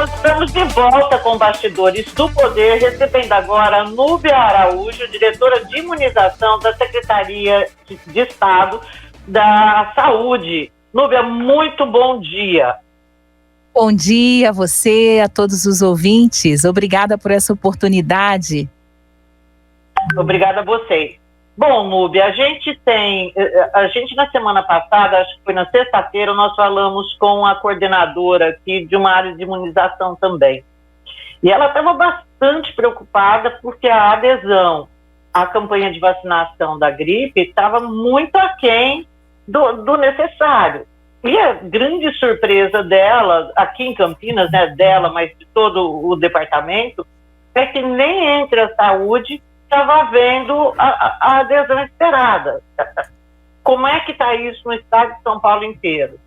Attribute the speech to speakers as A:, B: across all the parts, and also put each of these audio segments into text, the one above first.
A: nós estamos de volta com Bastidores do Poder, recebendo agora a Núbia Araújo, diretora de imunização da Secretaria de Estado da Saúde. Núbia, muito bom dia.
B: Bom dia a você, a todos os ouvintes. Obrigada por essa oportunidade.
A: Obrigada a você. Bom, Núbia, a gente na semana passada, acho que foi na sexta-feira, nós falamos com a coordenadora aqui de uma área de imunização também. E ela estava bastante preocupada porque a adesão à campanha de vacinação da gripe estava muito aquém do necessário. E a grande surpresa dela, aqui em Campinas, né, dela, mas de todo o departamento, é que nem entre a saúde estava havendo a adesão esperada. Como é que está isso no estado de São Paulo inteiro?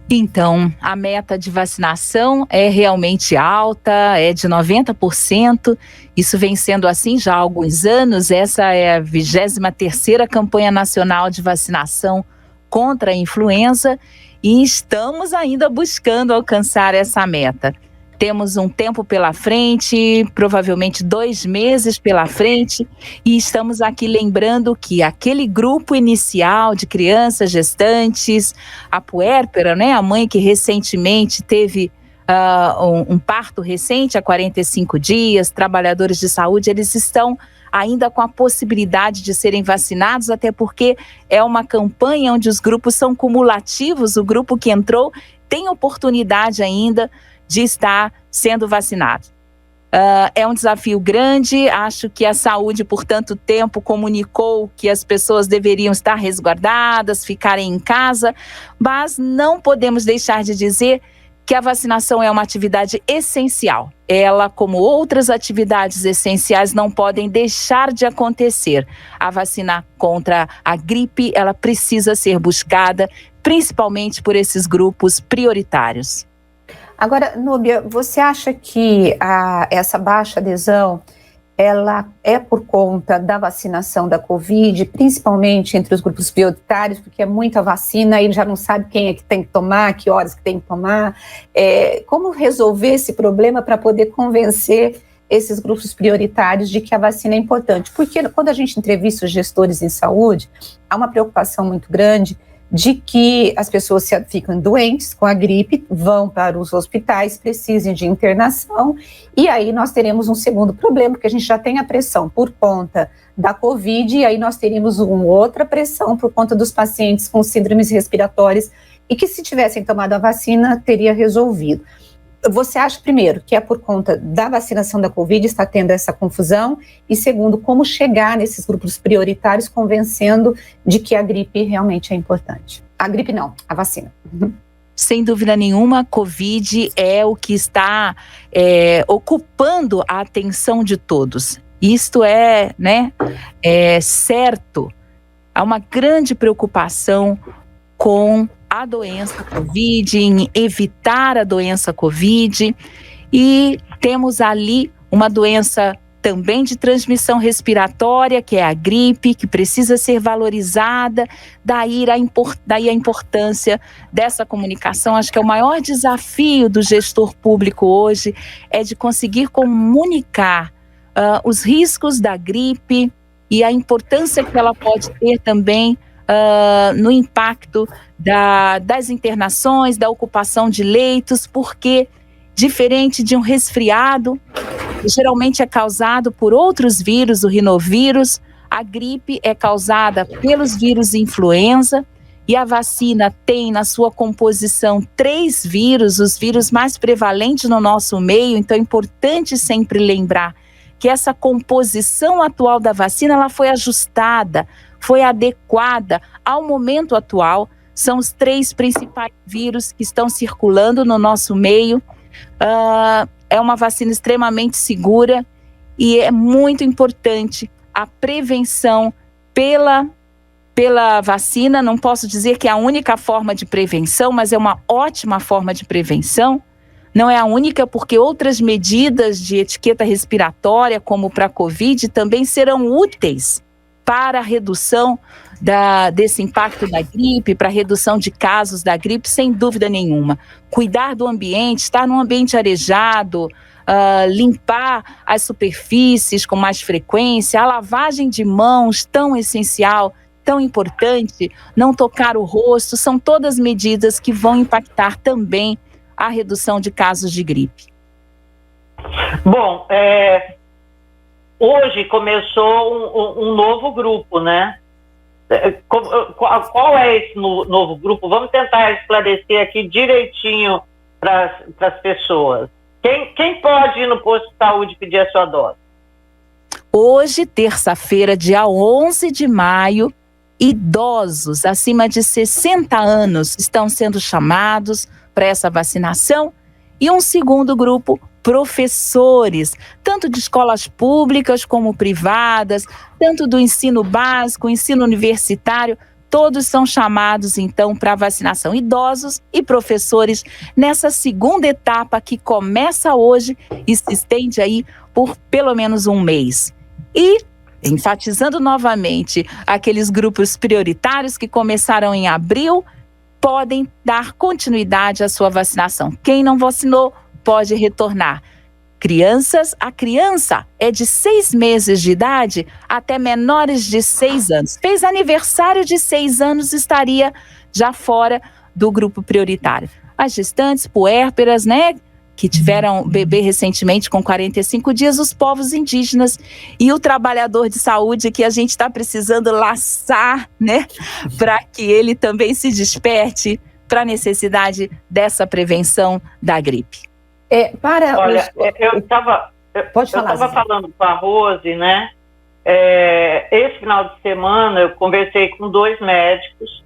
B: Então, a meta de vacinação é realmente alta, é de 90%. Isso vem sendo assim já há alguns anos. Essa é a 23ª campanha nacional de vacinação contra a influenza e estamos ainda buscando alcançar essa meta. Temos um tempo pela frente, provavelmente 2 meses pela frente, e estamos aqui lembrando que aquele grupo inicial de crianças gestantes, a puérpera, né, a mãe que recentemente teve um parto recente há 45 dias, trabalhadores de saúde, eles estão ainda com a possibilidade de serem vacinados, até porque é uma campanha onde os grupos são cumulativos, o grupo que entrou tem oportunidade ainda de estar sendo vacinado. É um desafio grande, acho que a saúde por tanto tempo comunicou que as pessoas deveriam estar resguardadas, ficarem em casa, mas não podemos deixar de dizer que a vacinação é uma atividade essencial. Ela, como outras atividades essenciais, não podem deixar de acontecer. A vacina contra a gripe, ela precisa ser buscada, principalmente por esses grupos prioritários.
C: Agora, Núbia, você acha que essa baixa adesão, ela é por conta da vacinação da Covid, principalmente entre os grupos prioritários, porque é muita vacina e já não sabe quem é que tem que tomar, que horas que tem que tomar? Como resolver esse problema para poder convencer esses grupos prioritários de que a vacina é importante? Porque quando a gente entrevista os gestores em saúde, há uma preocupação muito grande de que as pessoas ficam doentes com a gripe, vão para os hospitais, precisem de internação, e aí nós teremos um segundo problema, porque a gente já tem a pressão por conta da Covid, e aí nós teríamos uma outra pressão por conta dos pacientes com síndromes respiratórias, e que se tivessem tomado a vacina, teria resolvido. Você acha, primeiro, que é por conta da vacinação da Covid, está tendo essa confusão, e segundo, como chegar nesses grupos prioritários convencendo de que a gripe realmente é importante? A gripe não, a vacina.
B: Sem dúvida nenhuma, a Covid é o que está ocupando a atenção de todos. Isto é certo. Há uma grande preocupação com a doença Covid, em evitar a doença Covid, e temos ali uma doença também de transmissão respiratória, que é a gripe, que precisa ser valorizada, daí a importância dessa comunicação. Acho que é o maior desafio do gestor público hoje, é de conseguir comunicar os riscos da gripe e a importância que ela pode ter também no impacto das internações, da ocupação de leitos, porque, diferente de um resfriado, que geralmente é causado por outros vírus, o rinovírus, a gripe é causada pelos vírus influenza, e a vacina tem na sua composição 3 vírus, os vírus mais prevalentes no nosso meio, então é importante sempre lembrar que essa composição atual da vacina, ela foi ajustada, foi adequada ao momento atual. São os 3 principais vírus que estão circulando no nosso meio. É uma vacina extremamente segura e é muito importante a prevenção pela vacina. Não posso dizer que é a única forma de prevenção, mas é uma ótima forma de prevenção. Não é a única, porque outras medidas de etiqueta respiratória, como para a Covid, também serão úteis para a redução desse impacto da gripe, para a redução de casos da gripe, sem dúvida nenhuma. Cuidar do ambiente, estar num ambiente arejado, limpar as superfícies com mais frequência, a lavagem de mãos, tão essencial, tão importante, não tocar o rosto, são todas medidas que vão impactar também a redução de casos de gripe.
A: Bom, hoje começou um novo grupo, né? Qual é esse novo grupo? Vamos tentar esclarecer aqui direitinho para as pessoas. Quem pode ir no posto de saúde pedir a sua dose?
B: Hoje, terça-feira, dia 11 de maio, idosos acima de 60 anos estão sendo chamados para essa vacinação. E um segundo grupo, professores, tanto de escolas públicas como privadas, tanto do ensino básico, ensino universitário, todos são chamados então para vacinação. Idosos e professores nessa segunda etapa que começa hoje e se estende aí por pelo menos um mês. E, enfatizando novamente, aqueles grupos prioritários que começaram em abril, podem dar continuidade à sua vacinação. Quem não vacinou pode retornar. A criança é de 6 meses de idade até menores de 6 anos. Fez aniversário de 6 anos, estaria já fora do grupo prioritário. As gestantes, puérperas, né, que tiveram bebê recentemente com 45 dias, os povos indígenas e o trabalhador de saúde que a gente está precisando laçar, né, para que ele também se desperte para a necessidade dessa prevenção da gripe.
A: Olha, eu estava falando com a Rose, né? Esse final de semana eu conversei com 2 médicos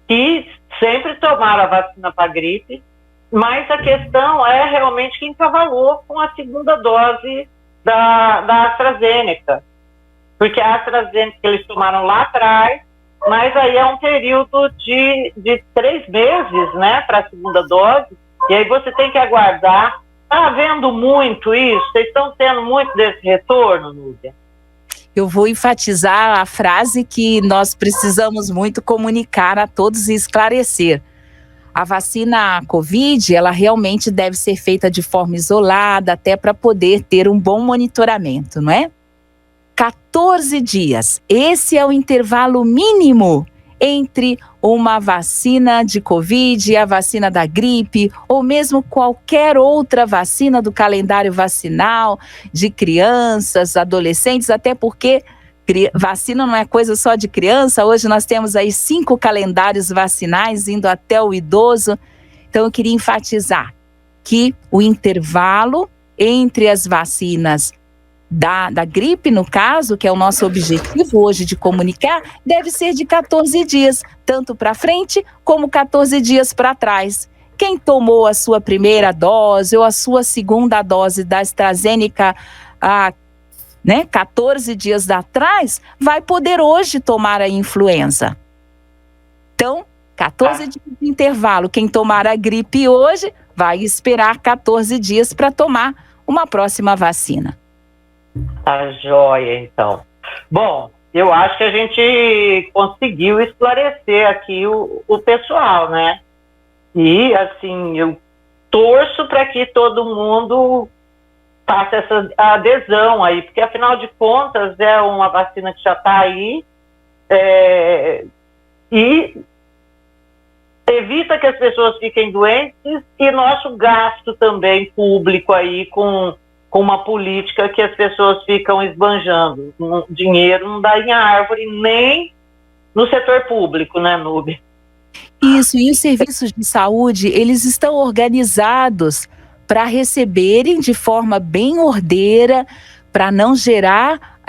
A: que sempre tomaram a vacina para gripe, mas a questão é realmente quem trabalhou com a segunda dose da AstraZeneca. Porque a AstraZeneca eles tomaram lá atrás, mas aí é um período de 3 meses, né, para a segunda dose, e aí você tem que aguardar. Está havendo muito isso? Vocês estão tendo muito desse retorno, Núbia?
B: Eu vou enfatizar a frase que nós precisamos muito comunicar a todos e esclarecer. A vacina Covid, ela realmente deve ser feita de forma isolada, até para poder ter um bom monitoramento, não é? 14 dias, esse é o intervalo mínimo entre uma vacina de Covid e a vacina da gripe, ou mesmo qualquer outra vacina do calendário vacinal de crianças, adolescentes, até porque vacina não é coisa só de criança. Hoje nós temos aí 5 calendários vacinais indo até o idoso. Então eu queria enfatizar que o intervalo entre as vacinas da gripe, no caso, que é o nosso objetivo hoje de comunicar, deve ser de 14 dias, tanto para frente como 14 dias para trás. Quem tomou a sua primeira dose ou a sua segunda dose da AstraZeneca 14 dias atrás, vai poder hoje tomar a influenza. Então, 14 dias de intervalo. Quem tomar a gripe hoje vai esperar 14 dias para tomar uma próxima vacina.
A: Tá joia, então. Bom, eu acho que a gente conseguiu esclarecer aqui o pessoal, né? E, assim, eu torço para que todo mundo faça essa adesão aí, porque, afinal de contas, é uma vacina que já está aí e evita que as pessoas fiquem doentes e nosso gasto também público aí com uma política que as pessoas ficam esbanjando. Dinheiro não dá em árvore, nem no setor público, né, Núbia?
B: Isso, e os serviços de saúde, eles estão organizados para receberem de forma bem ordeira, para não gerar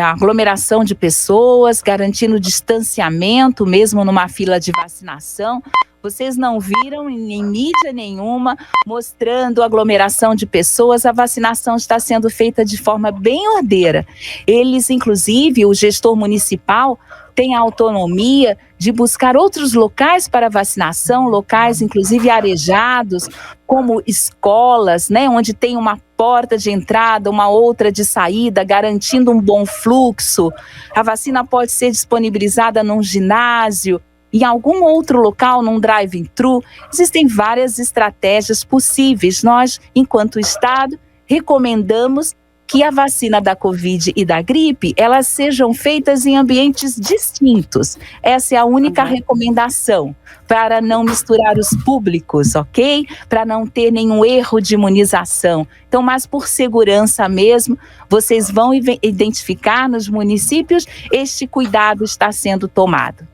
B: aglomeração de pessoas, garantindo distanciamento, mesmo numa fila de vacinação. Vocês não viram em mídia nenhuma mostrando aglomeração de pessoas. A vacinação está sendo feita de forma bem ordeira. Eles, inclusive, o gestor municipal tem a autonomia de buscar outros locais para vacinação, locais inclusive arejados, como escolas, né, onde tem uma porta de entrada, uma outra de saída, garantindo um bom fluxo. A vacina pode ser disponibilizada num ginásio, em algum outro local, num drive-thru. Existem várias estratégias possíveis. Nós, enquanto Estado, recomendamos que a vacina da Covid e da gripe, elas sejam feitas em ambientes distintos. Essa é a única recomendação, para não misturar os públicos, ok? Para não ter nenhum erro de imunização. Então, mas por segurança mesmo, vocês vão identificar nos municípios, este cuidado está sendo tomado.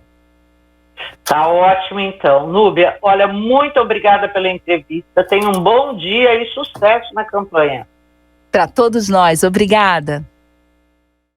A: Tá ótimo, então. Núbia, olha, muito obrigada pela entrevista. Tenha um bom dia e sucesso na campanha.
B: Para todos nós, obrigada.